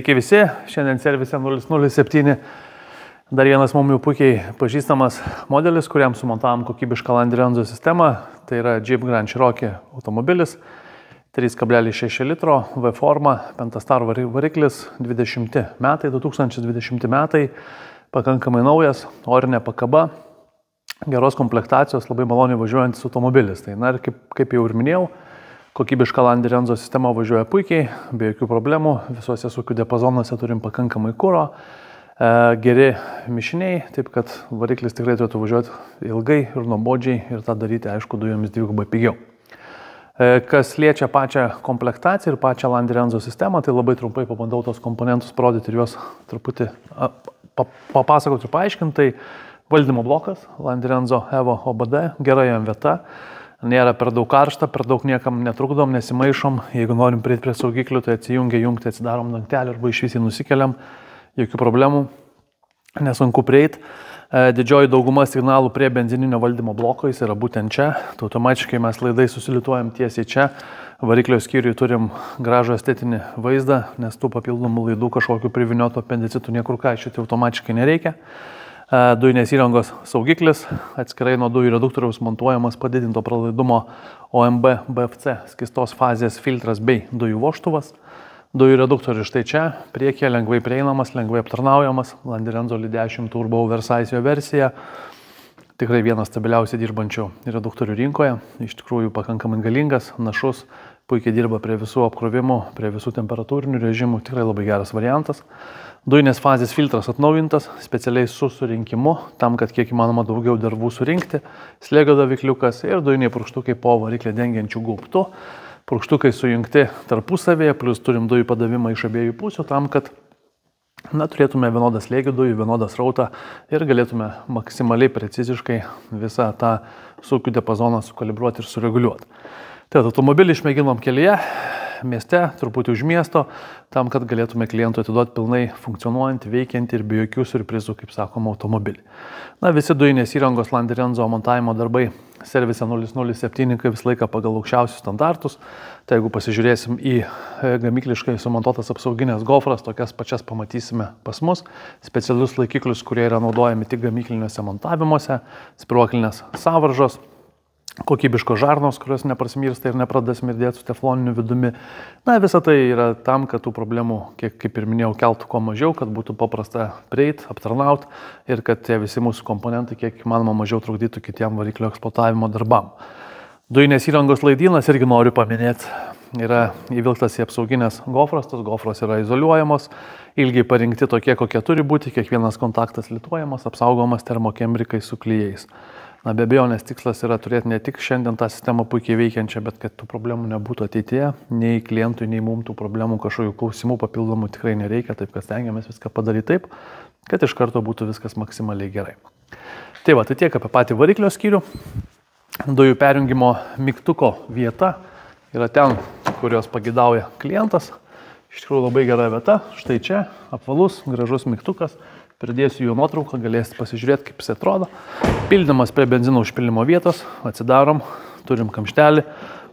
Sveiki visi, šiandien servise 007 dar vienas mums jau puikiai pažįstamas modelis, kuriam sumontavom kokybišką Land Renzo sistemą. Tai yra Jeep Grand Cherokee automobilis, 3,6 litro, V forma, Pentastar variklis, 2020 metai, pakankamai naujas, orinė pakaba, geros komplektacijos, labai maloniai važiuojantis automobilis. Tai na ir kaip jau ir minėjau, kokybiška Land Renzo sistema važiuoja puikiai, be jokių problemų, visuose sukių diapazonuose turim pakankamai kuro, geri mišiniai, taip kad variklis tikrai turėtų važiuoti ilgai ir nuobodžiai ir tą daryti, aišku, dujomis dvigubai pigiau. Kas liečia pačią komplektaciją ir pačią Land Renzo sistemą, tai labai trumpai pabandau tos komponentus parodyti ir juos truputį papasakoti ir paaiškinti. Tai valdymo blokas, Land Renzo Evo OBD, gera jam vieta. Nėra per daug karšta, per daug niekam netrukdom, nesimaišom. Jeigu norim prieiti prie saugiklių, tai atsijungia, jungti, atsidarom dangtelį arba iš visį nusikeliam. Jokių problemų, nesunku prieiti. Didžioji dauguma signalų prie benzininio valdymo bloko jis yra būtent čia. Tai automatiškai mes laidai susilituojam tiesiai čia. Variklio skyriui turim gražų estetinį vaizdą, nes tų papildomų laidų kažkokių priviniotų apendicitų niekur kaišyti automatiškai nereikia. Dujinės įrangos saugiklis, atskirai nuo dujų reduktoriaus montuojamas padidinto pralaidumo OMB BFC skystos fazės filtras bei dujų vožtuvas. Dujų reduktorius štai čia, priekyje lengvai prieinamas, lengvai aptarnaujamas, Land Renzo LI10 Turbo Oversize versija. Tikrai vienas stabiliausiai dirbančių reduktorių rinkoje, iš tikrųjų pakankamai galingas, našus, puikiai dirba prie visų apkrovimų, prie visų temperatūrinių režimų, tikrai labai geras variantas. Dujinės fazės filtras atnaujintas, specialiai su surinkimu, tam, kad kiek įmanoma daugiau dervų surinkti, slėgio davikliukas ir dujiniai purkštukai po variklį dengiančių gaubtų. Purkštukai sujungti tarpusavėje, plus turim dujų padavimą iš abiejų pusių, tam, kad turėtume vienodą slėgio dujų, vienodą srautą ir galėtume maksimaliai preciziškai visą tą sukių diapazoną sukalibruoti ir sureguliuoti. Tai automobilį išmėginom kelyje, mieste, truputį už miesto, tam, kad galėtume klientui atiduoti pilnai funkcionuojantį, veikiantį ir be jokių surprizų, kaip sakoma, automobilį. Na, visi dujinės įrangos Land Renzo montavimo darbai servise 007 kaip visą laiką pagal aukščiausius standartus. Tai jeigu pasižiūrėsim į gamykliškai sumontuotas apsauginės gofras, tokias pačias pamatysime pas mus. Specialius laikiklius, kurie yra naudojami tik gamykliniuose montavimuose, spyruoklinės sąvaržos, kokybiškos žarnos, kurios neprasmirsta ir nepradeda smirdėti su tefloniniu vidumi. Na, visa tai yra tam, kad tų problemų, kaip ir minėjau, keltų kuo mažiau, kad būtų paprasta prieiti, aptarnauti ir kad tie visi mūsų komponentai kiek įmanoma mažiau trukdytų kitiem variklio eksploatavimo darbam. Dujinės įrangos laidynas irgi noriu paminėti. Yra įvilktas į apsauginės gofras, tos gofros yra izoliuojamos, ilgiai parinkti tokie, kokie turi būti, kiekvienas kontaktas lituojamas, apsaugomas termokembrikais su klijais. Na, be abejonės tikslas yra turėti ne tik šiandien tą sistemą puikiai veikiančią, bet kad tų problemų nebūtų ateityje, nei klientui, nei mums tų problemų kažkokių klausimų papildomų tikrai nereikia, taip kad stengiamės viską padaryti taip, kad iš karto būtų viskas maksimaliai gerai. Tai va, tai tiek apie patį variklio skyrių. Dujų perjungimo mygtuko vieta yra ten, kurios pagidauja klientas. Iš tikrųjų labai gera vieta, štai čia, apvalus, gražus mygtukas. Pridėsiu jų nuotrauką, galėsite pasižiūrėti, kaip jis atrodo. Pildymas prie benzino užpildymo vietos, atsidarom, turim kamštelį,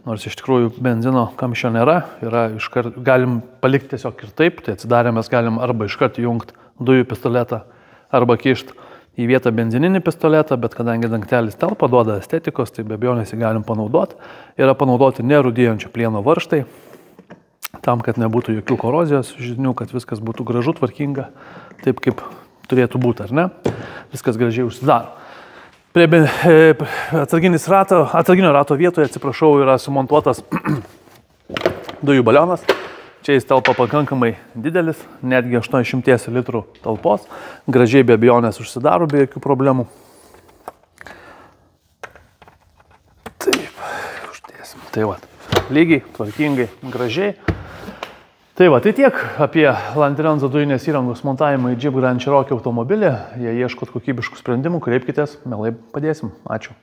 nors iš tikrųjų benzino kamščio nėra, galim palikti tiesiog ir taip, tai atsidarę mes galim arba iškart jungti dujų pistoletą, arba kišti į vietą benzininį pistoletą, bet kadangi dangtelis telpa, duoda estetikos, tai be abejonės jį galim panaudoti. Yra panaudoti nerūdyjančio plieno varžtai, tam, kad nebūtų jokių korozijos židinių, kad viskas būtų gražu, tvarkinga, taip kaip turėtų būti, ar ne? Viskas gražiai užsidaro. Prie atsarginio rato vietoje, atsiprašau, yra sumontuotas dujų balionas. Čia jis telpa pakankamai didelis, netgi 800 litrų talpos. Gražiai be abejonės užsidaro, be jokių problemų. Taip, uždėsim. Tai va, lygiai, tvarkingai, gražiai. Tai va, tai tiek apie Land Renzo dujinės įrangos montavimą į Jeep Grand Cherokee automobilį. Jei ieškot kokybiškų sprendimų, kreipkitės, mielai padėsim. Ačiū.